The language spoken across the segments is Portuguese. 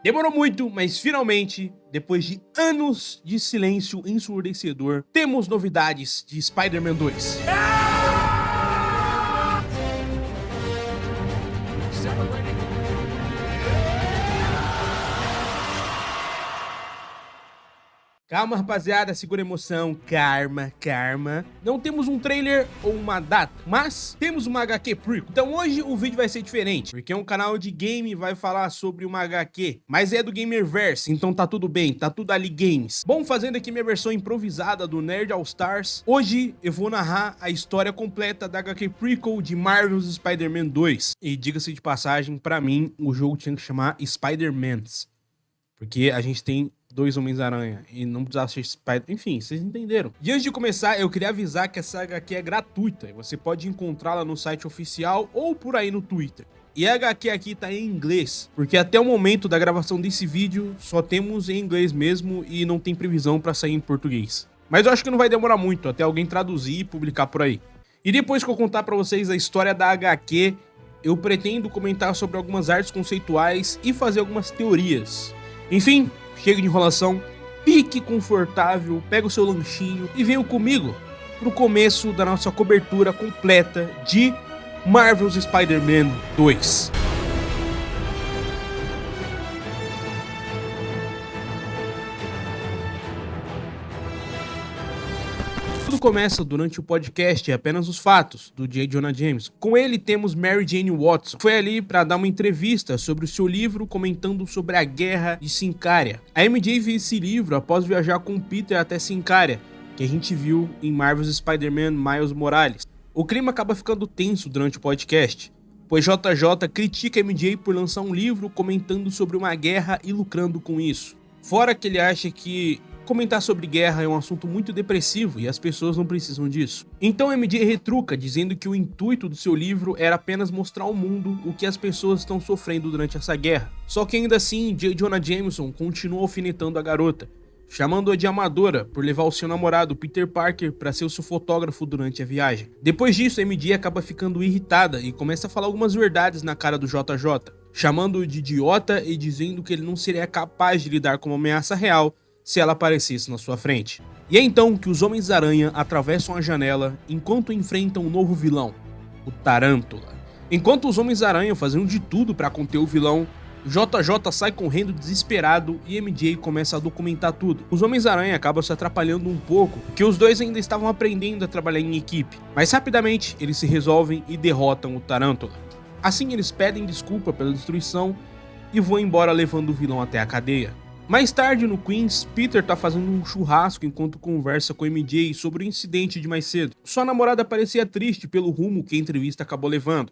Demorou muito, mas finalmente, depois de anos de silêncio ensurdecedor, temos novidades de Spider-Man 2. Calma, rapaziada, segura a emoção, calma. Não temos um trailer ou uma data, mas temos uma HQ prequel. Então hoje o vídeo vai ser diferente, porque é um canal de game e vai falar sobre uma HQ, mas é do Gamerverse, então tá tudo bem, tá tudo ali games. Bom, fazendo aqui minha versão improvisada do Nerd All Stars, hoje eu vou narrar a história completa da HQ prequel de Marvel's Spider-Man 2. E diga-se de passagem, pra mim, o jogo tinha que chamar Spider-Mans, porque a gente tem 2 Homens-Aranha e não precisava ser Spider... Enfim, vocês entenderam. E antes de começar, eu queria avisar que essa HQ é gratuita e você pode encontrá-la no site oficial ou por aí no Twitter. E a HQ aqui tá em inglês, porque até o momento da gravação desse vídeo só temos em inglês mesmo e não tem previsão pra sair em português. Mas eu acho que não vai demorar muito até alguém traduzir e publicar por aí. E depois que eu contar pra vocês a história da HQ, eu pretendo comentar sobre algumas artes conceituais e fazer algumas teorias. Enfim, chega de enrolação, fique confortável, pega o seu lanchinho e venha comigo pro começo da nossa cobertura completa de Marvel's Spider-Man 2. Tudo começa durante o podcast Apenas os Fatos, do J. Jonah Jameson. Com ele temos Mary Jane Watson. Foi ali para dar uma entrevista sobre o seu livro comentando sobre a Guerra de Sicária. A MJ viu esse livro após viajar com Peter até Sicária, que a gente viu em Marvel's Spider-Man Miles Morales. O clima acaba ficando tenso durante o podcast, pois JJ critica a MJ por lançar um livro comentando sobre uma guerra e lucrando com isso. Fora que ele acha que comentar sobre guerra é um assunto muito depressivo e as pessoas não precisam disso. Então MJ retruca, dizendo que o intuito do seu livro era apenas mostrar ao mundo o que as pessoas estão sofrendo durante essa guerra. Só que ainda assim, J. Jonah Jameson continua alfinetando a garota, chamando-a de amadora por levar o seu namorado Peter Parker para ser o seu fotógrafo durante a viagem. Depois disso, MJ acaba ficando irritada e começa a falar algumas verdades na cara do JJ, chamando-o de idiota e dizendo que ele não seria capaz de lidar com uma ameaça real se ela aparecesse na sua frente. E é então que os Homens-Aranha atravessam a janela enquanto enfrentam um novo vilão, o Tarântula. Enquanto os Homens-Aranha faziam de tudo para conter o vilão, JJ sai correndo desesperado e MJ começa a documentar tudo. Os Homens-Aranha acabam se atrapalhando um pouco, porque os dois ainda estavam aprendendo a trabalhar em equipe, mas rapidamente eles se resolvem e derrotam o Tarântula. Assim eles pedem desculpa pela destruição e vão embora levando o vilão até a cadeia. Mais tarde no Queens, Peter tá fazendo um churrasco enquanto conversa com MJ sobre o incidente de mais cedo. Sua namorada parecia triste pelo rumo que a entrevista acabou levando,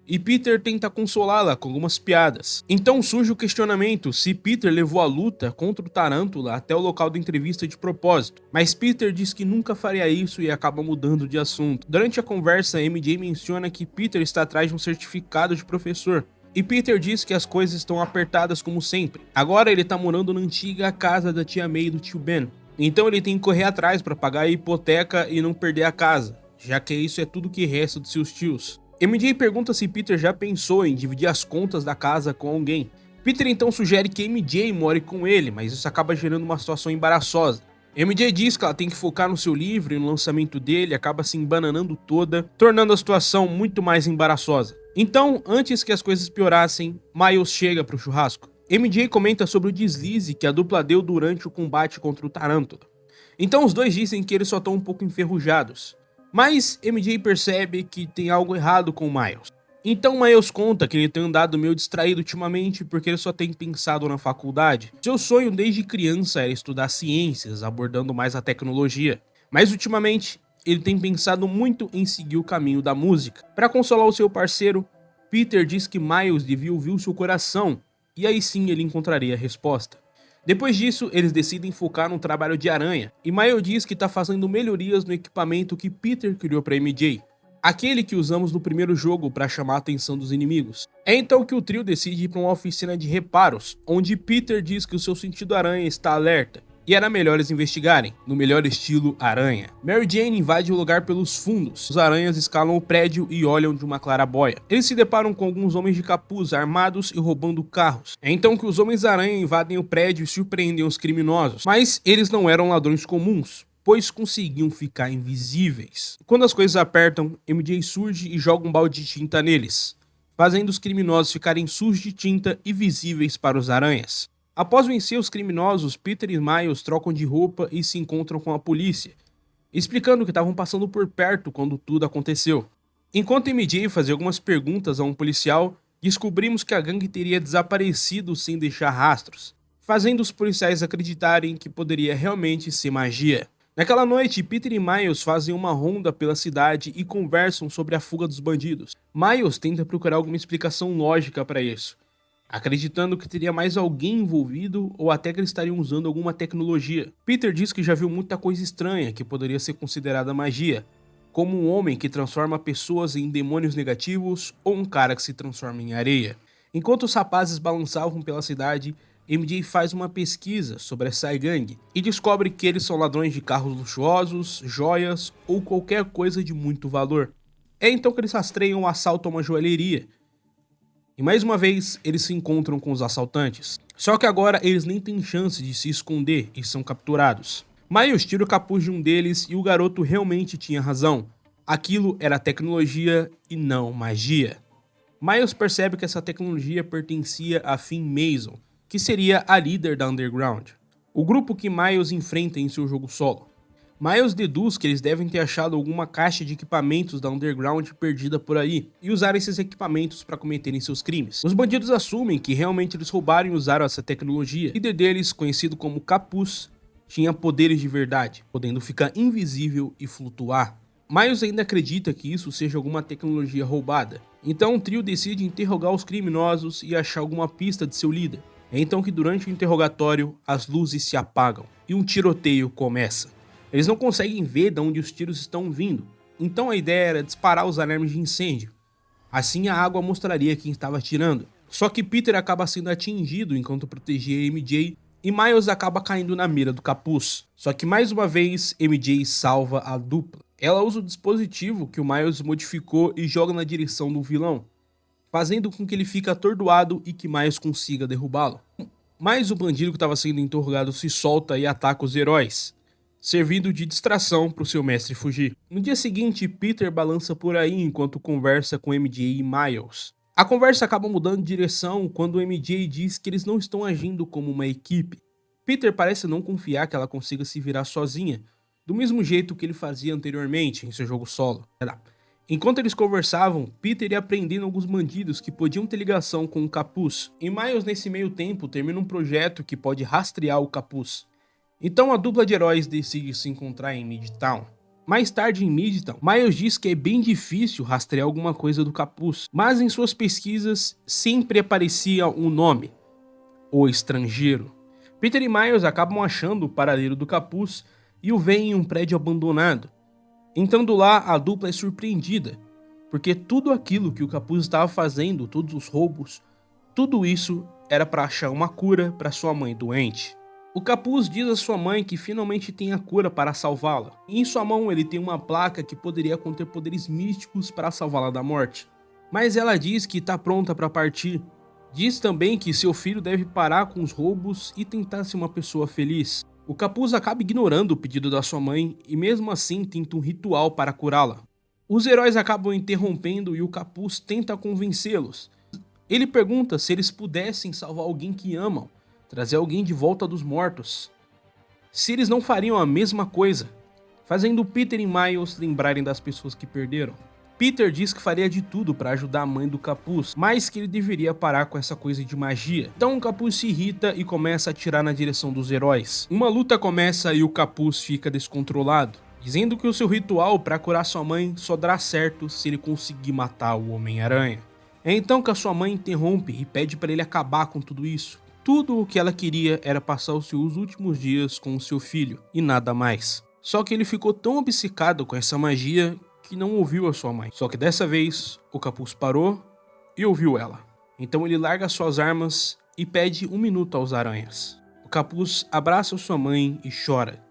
e Peter tenta consolá-la com algumas piadas. Então surge o questionamento se Peter levou a luta contra o Tarântula até o local da entrevista de propósito, mas Peter diz que nunca faria isso e acaba mudando de assunto. Durante a conversa, MJ menciona que Peter está atrás de um certificado de professor, e Peter diz que as coisas estão apertadas como sempre. Agora ele tá morando na antiga casa da tia May e do tio Ben, então ele tem que correr atrás para pagar a hipoteca e não perder a casa, já que isso é tudo que resta dos seus tios. MJ pergunta se Peter já pensou em dividir as contas da casa com alguém. Peter então sugere que MJ more com ele, mas isso acaba gerando uma situação embaraçosa. MJ diz que ela tem que focar no seu livro e no lançamento dele acaba se embananando toda, tornando a situação muito mais embaraçosa. Então, antes que as coisas piorassem, Miles chega pro churrasco. MJ comenta sobre o deslize que a dupla deu durante o combate contra o Tarântula. Então os dois dizem que eles só estão um pouco enferrujados, mas MJ percebe que tem algo errado com o Miles. Então Miles conta que ele tem andado meio distraído ultimamente porque ele só tem pensado na faculdade. Seu sonho desde criança era estudar ciências, abordando mais a tecnologia, mas ultimamente ele tem pensado muito em seguir o caminho da música. Para consolar o seu parceiro, Peter diz que Miles devia ouvir o seu coração, e aí sim ele encontraria a resposta. Depois disso, eles decidem focar no trabalho de aranha, e Miles diz que está fazendo melhorias no equipamento que Peter criou para MJ, aquele que usamos no primeiro jogo para chamar a atenção dos inimigos. É então que o trio decide ir para uma oficina de reparos, onde Peter diz que o seu sentido aranha está alerta, e era melhor eles investigarem, no melhor estilo aranha. Mary Jane invade o lugar pelos fundos. Os aranhas escalam o prédio e olham de uma claraboia. Eles se deparam com alguns homens de capuz armados e roubando carros. É então que os Homens-Aranha invadem o prédio e surpreendem os criminosos, mas eles não eram ladrões comuns, pois conseguiam ficar invisíveis. Quando as coisas apertam, MJ surge e joga um balde de tinta neles, fazendo os criminosos ficarem sujos de tinta e visíveis para os aranhas. Após vencer os criminosos, Peter e Miles trocam de roupa e se encontram com a polícia, explicando que estavam passando por perto quando tudo aconteceu. Enquanto MJ fazia algumas perguntas a um policial, descobrimos que a gangue teria desaparecido sem deixar rastros, fazendo os policiais acreditarem que poderia realmente ser magia. Naquela noite, Peter e Miles fazem uma ronda pela cidade e conversam sobre a fuga dos bandidos. Miles tenta procurar alguma explicação lógica para isso, acreditando que teria mais alguém envolvido ou até que eles estariam usando alguma tecnologia. Peter diz que já viu muita coisa estranha que poderia ser considerada magia, como um homem que transforma pessoas em demônios negativos ou um cara que se transforma em areia. Enquanto os rapazes balançavam pela cidade, MJ faz uma pesquisa sobre a Psy Gang e descobre que eles são ladrões de carros luxuosos, joias ou qualquer coisa de muito valor. É então que eles rastreiam o assalto a uma joalheria. E mais uma vez, eles se encontram com os assaltantes. Só que agora eles nem têm chance de se esconder e são capturados. Miles tira o capuz de um deles e o garoto realmente tinha razão. Aquilo era tecnologia e não magia. Miles percebe que essa tecnologia pertencia a Finn Mason, que seria a líder da Underground, o grupo que Miles enfrenta em seu jogo solo. Miles deduz que eles devem ter achado alguma caixa de equipamentos da Underground perdida por aí e usar esses equipamentos para cometerem seus crimes. Os bandidos assumem que realmente eles roubaram e usaram essa tecnologia. O líder deles, conhecido como Capuz, tinha poderes de verdade, podendo ficar invisível e flutuar. Miles ainda acredita que isso seja alguma tecnologia roubada, então o trio decide interrogar os criminosos e achar alguma pista de seu líder. É então que durante o interrogatório, as luzes se apagam e um tiroteio começa. Eles não conseguem ver de onde os tiros estão vindo, então a ideia era disparar os alarmes de incêndio. Assim a água mostraria quem estava atirando. Só que Peter acaba sendo atingido enquanto protegia MJ e Miles acaba caindo na mira do Capuz. Só que mais uma vez MJ salva a dupla. Ela usa o dispositivo que o Miles modificou e joga na direção do vilão, fazendo com que ele fique atordoado e que Miles consiga derrubá-lo. Mas o bandido que estava sendo interrogado se solta e ataca os heróis, servindo de distração para o seu mestre fugir. No dia seguinte, Peter balança por aí enquanto conversa com MJ e Miles. A conversa acaba mudando de direção quando o MJ diz que eles não estão agindo como uma equipe. Peter parece não confiar que ela consiga se virar sozinha, do mesmo jeito que ele fazia anteriormente em seu jogo solo. Enquanto eles conversavam, Peter ia aprendendo alguns bandidos que podiam ter ligação com o Capuz, e Miles nesse meio tempo termina um projeto que pode rastrear o Capuz. Então a dupla de heróis decide se encontrar em Midtown. Mais tarde em Midtown, Miles diz que é bem difícil rastrear alguma coisa do Capuz, mas em suas pesquisas sempre aparecia um nome: o Estrangeiro. Peter e Miles acabam achando o paradeiro do Capuz e o veem em um prédio abandonado. Entrando lá, a dupla é surpreendida, porque tudo aquilo que o Capuz estava fazendo, todos os roubos, tudo isso era para achar uma cura para sua mãe doente. O Capuz diz à sua mãe que finalmente tem a cura para salvá-la, e em sua mão ele tem uma placa que poderia conter poderes místicos para salvá-la da morte. Mas ela diz que está pronta para partir. Diz também que seu filho deve parar com os roubos e tentar ser uma pessoa feliz. O Capuz acaba ignorando o pedido da sua mãe e mesmo assim tenta um ritual para curá-la. Os heróis acabam interrompendo e o Capuz tenta convencê-los. Ele pergunta se eles pudessem salvar alguém que amam, trazer alguém de volta dos mortos, se eles não fariam a mesma coisa, fazendo Peter e Miles lembrarem das pessoas que perderam. Peter diz que faria de tudo para ajudar a mãe do Capuz, mas que ele deveria parar com essa coisa de magia. Então o Capuz se irrita e começa a atirar na direção dos heróis. Uma luta começa e o Capuz fica descontrolado, dizendo que o seu ritual para curar sua mãe só dará certo se ele conseguir matar o Homem-Aranha. É então que a sua mãe interrompe e pede para ele acabar com tudo isso. Tudo o que ela queria era passar os seus últimos dias com o seu filho, e nada mais. Só que ele ficou tão obcecado com essa magia que não ouviu a sua mãe. Só que dessa vez, o Capuz parou e ouviu ela. Então ele larga suas armas e pede 1 minuto aos aranhas. O O capuz abraça sua mãe e chora,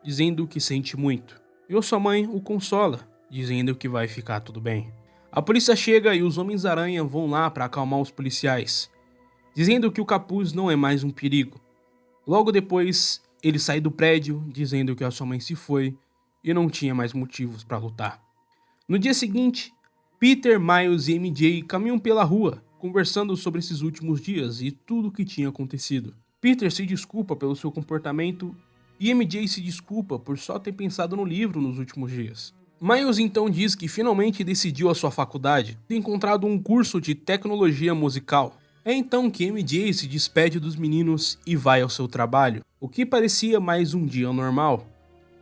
dizendo que sente muito. E sua mãe o consola, dizendo que vai ficar tudo bem. A polícia chega e os Homens-Aranha vão lá para acalmar os policiais, dizendo que o capuz não é mais um perigo. Logo depois, ele sai do prédio, dizendo que a sua mãe se foi e não tinha mais motivos para lutar. No dia seguinte, Peter, Miles e MJ caminham pela rua, conversando sobre esses últimos dias e tudo o que tinha acontecido. Peter se desculpa pelo seu comportamento e MJ se desculpa por só ter pensado no livro nos últimos dias. Miles então diz que finalmente decidiu a sua faculdade, ter encontrado um curso de tecnologia musical. É então que MJ se despede dos meninos e vai ao seu trabalho, o que parecia mais um dia normal.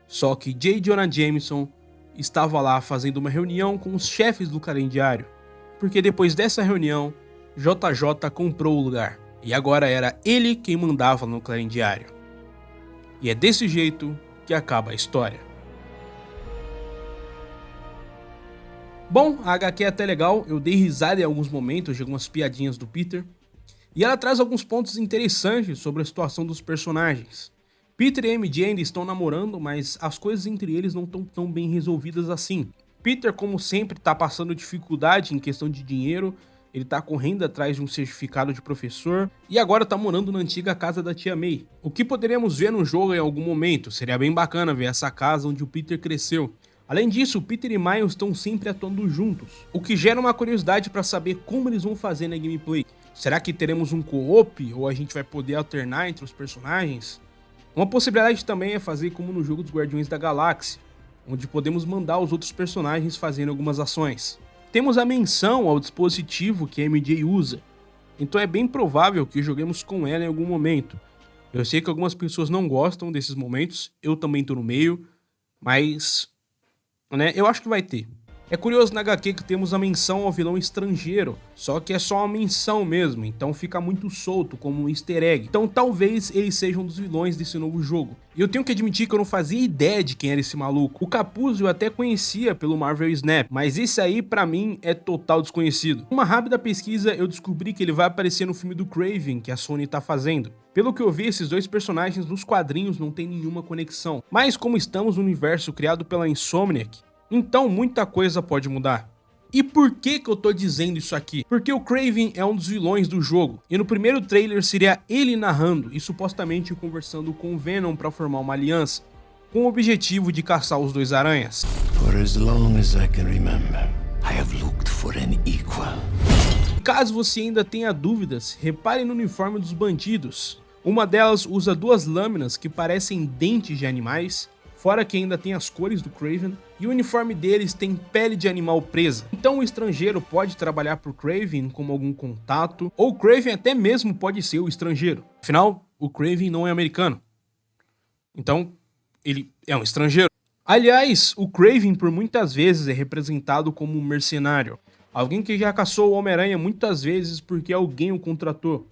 Só que J. Jonah Jameson estava lá fazendo uma reunião com os chefes do calendário, porque depois dessa reunião, JJ comprou o lugar, e agora era ele quem mandava no calendário. E é desse jeito que acaba a história. Bom, a HQ é até legal, eu dei risada em alguns momentos de algumas piadinhas do Peter, e ela traz alguns pontos interessantes sobre a situação dos personagens. Peter e MJ ainda estão namorando, mas as coisas entre eles não estão tão bem resolvidas assim. Peter, como sempre, está passando dificuldade em questão de dinheiro, ele está correndo atrás de um certificado de professor e agora está morando na antiga casa da tia May. O que poderíamos ver no jogo em algum momento, seria bem bacana ver essa casa onde o Peter cresceu. Além disso, Peter e Miles estão sempre atuando juntos, o que gera uma curiosidade para saber como eles vão fazer na gameplay. Será que teremos um co-op ou a gente vai poder alternar entre os personagens? Uma possibilidade também é fazer como no jogo dos Guardiões da Galáxia, onde podemos mandar os outros personagens fazendo algumas ações. Temos a menção ao dispositivo que a MJ usa, então é bem provável que joguemos com ela em algum momento. Eu sei que algumas pessoas não gostam desses momentos, eu também tô no meio, mas eu acho que vai ter. É curioso na HQ que temos a menção ao vilão estrangeiro, só que é só uma menção mesmo, então fica muito solto como um easter egg. Então talvez ele seja um dos vilões desse novo jogo. E eu tenho que admitir que eu não fazia ideia de quem era esse maluco. O capuz eu até conhecia pelo Marvel Snap, mas esse aí pra mim é total desconhecido. Uma rápida pesquisa eu descobri que ele vai aparecer no filme do Kraven que a Sony tá fazendo. Pelo que eu vi, esses dois personagens nos quadrinhos não tem nenhuma conexão. Mas como estamos no universo criado pela Insomniac, então muita coisa pode mudar. E por que eu tô dizendo isso aqui? Porque o Kraven é um dos vilões do jogo, e no primeiro trailer seria ele narrando e supostamente conversando com o Venom para formar uma aliança, com o objetivo de caçar os dois aranhas. For as long as I can remember, I have looked for an equal. Caso você ainda tenha dúvidas, repare no uniforme dos bandidos. Uma delas usa duas lâminas que parecem dentes de animais, fora que ainda tem as cores do Kraven, e o uniforme deles tem pele de animal presa. Então o estrangeiro pode trabalhar pro Kraven como algum contato, ou o Kraven até mesmo pode ser o estrangeiro. Afinal, o Kraven não é americano. Então, ele é um estrangeiro. Aliás, o Kraven por muitas vezes é representado como um mercenário. Alguém que já caçou o Homem-Aranha muitas vezes porque alguém o contratou.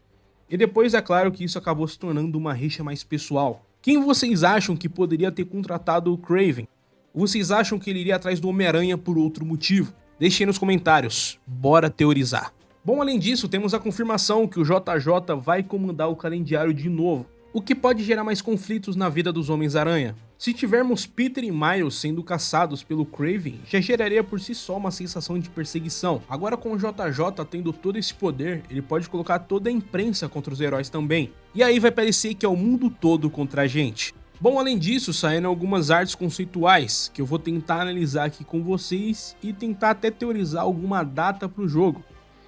E depois é claro que isso acabou se tornando uma rixa mais pessoal. Quem vocês acham que poderia ter contratado o Kraven? Vocês acham que ele iria atrás do Homem-Aranha por outro motivo? Deixem nos comentários, bora teorizar. Bom, além disso, temos a confirmação que o JJ vai comandar o calendário de novo, o que pode gerar mais conflitos na vida dos Homens-Aranha. Se tivermos Peter e Miles sendo caçados pelo Kraven, já geraria por si só uma sensação de perseguição. Agora com o JJ tendo todo esse poder, ele pode colocar toda a imprensa contra os heróis também. E aí vai parecer que é o mundo todo contra a gente. Bom, além disso, saíram algumas artes conceituais, que eu vou tentar analisar aqui com vocês e tentar até teorizar alguma data para o jogo.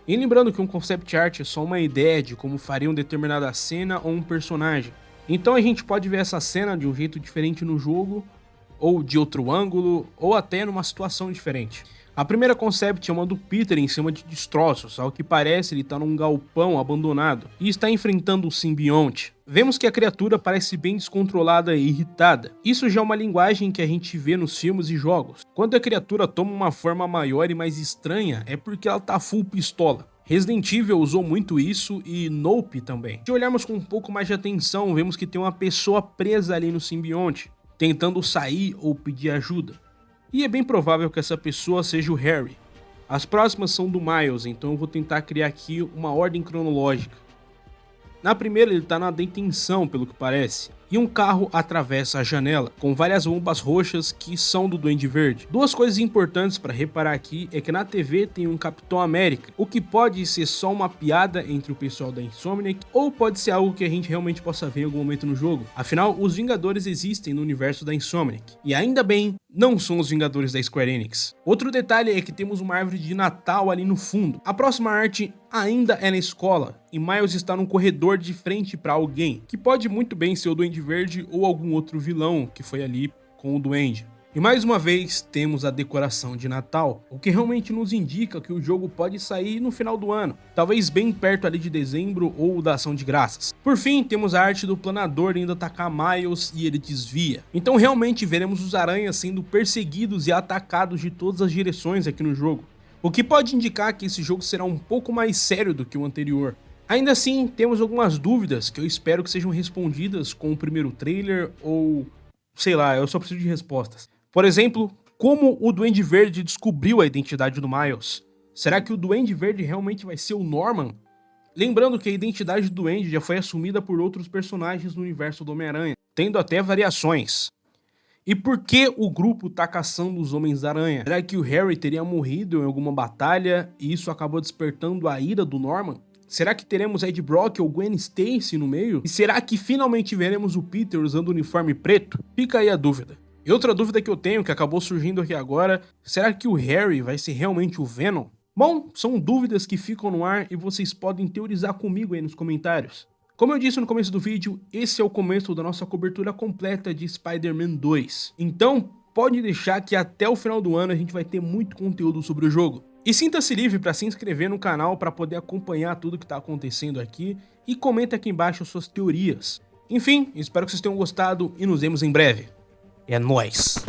E lembrando que um concept art é só uma ideia de como fariam determinada cena ou um personagem. Então a gente pode ver essa cena de um jeito diferente no jogo, ou de outro ângulo, ou até numa situação diferente. A primeira concept é uma do Peter em cima de destroços, ao que parece ele está num galpão abandonado e está enfrentando o simbionte. Vemos que a criatura parece bem descontrolada e irritada. Isso já é uma linguagem que a gente vê nos filmes e jogos. Quando a criatura toma uma forma maior e mais estranha, é porque ela tá full pistola. Resident Evil usou muito isso e Nope também. Se olharmos com um pouco mais de atenção, vemos que tem uma pessoa presa ali no simbionte, tentando sair ou pedir ajuda. E é bem provável que essa pessoa seja o Harry. As próximas são do Miles, então eu vou tentar criar aqui uma ordem cronológica. Na primeira ele tá na detenção, pelo que parece, e um carro atravessa a janela, com várias bombas roxas que são do Duende Verde. Duas coisas importantes para reparar aqui é que na TV tem um Capitão América, o que pode ser só uma piada entre o pessoal da Insomniac, ou pode ser algo que a gente realmente possa ver em algum momento no jogo. Afinal, os Vingadores existem no universo da Insomniac, e ainda bem, não são os Vingadores da Square Enix. Outro detalhe é que temos uma árvore de Natal ali no fundo. A próxima arte ainda é na escola, e Miles está num corredor de frente para alguém, que pode muito bem ser o Duende Verde ou algum outro vilão que foi ali com o Duende. E mais uma vez temos a decoração de Natal, o que realmente nos indica que o jogo pode sair no final do ano, talvez bem perto ali de dezembro ou da Ação de Graças. Por fim, temos a arte do planador indo atacar Miles e ele desvia. Então realmente veremos os aranhas sendo perseguidos e atacados de todas as direções aqui no jogo, o que pode indicar que esse jogo será um pouco mais sério do que o anterior. Ainda assim, temos algumas dúvidas que eu espero que sejam respondidas com o primeiro trailer ou, sei lá, eu só preciso de respostas. Por exemplo, como o Duende Verde descobriu a identidade do Miles? Será que o Duende Verde realmente vai ser o Norman? Lembrando que a identidade do Duende já foi assumida por outros personagens no universo do Homem-Aranha, tendo até variações. E por que o grupo tá caçando os Homens-Aranha? Será que o Harry teria morrido em alguma batalha e isso acabou despertando a ira do Norman? Será que teremos Ed Brock ou Gwen Stacy no meio? E será que finalmente veremos o Peter usando o uniforme preto? Fica aí a dúvida. E outra dúvida que eu tenho, que acabou surgindo aqui agora, será que o Harry vai ser realmente o Venom? Bom, são dúvidas que ficam no ar e vocês podem teorizar comigo aí nos comentários. Como eu disse no começo do vídeo, esse é o começo da nossa cobertura completa de Spider-Man 2. Então, pode deixar que até o final do ano a gente vai ter muito conteúdo sobre o jogo. E sinta-se livre para se inscrever no canal para poder acompanhar tudo que está acontecendo aqui e comenta aqui embaixo suas teorias. Enfim, espero que vocês tenham gostado e nos vemos em breve. É nóis!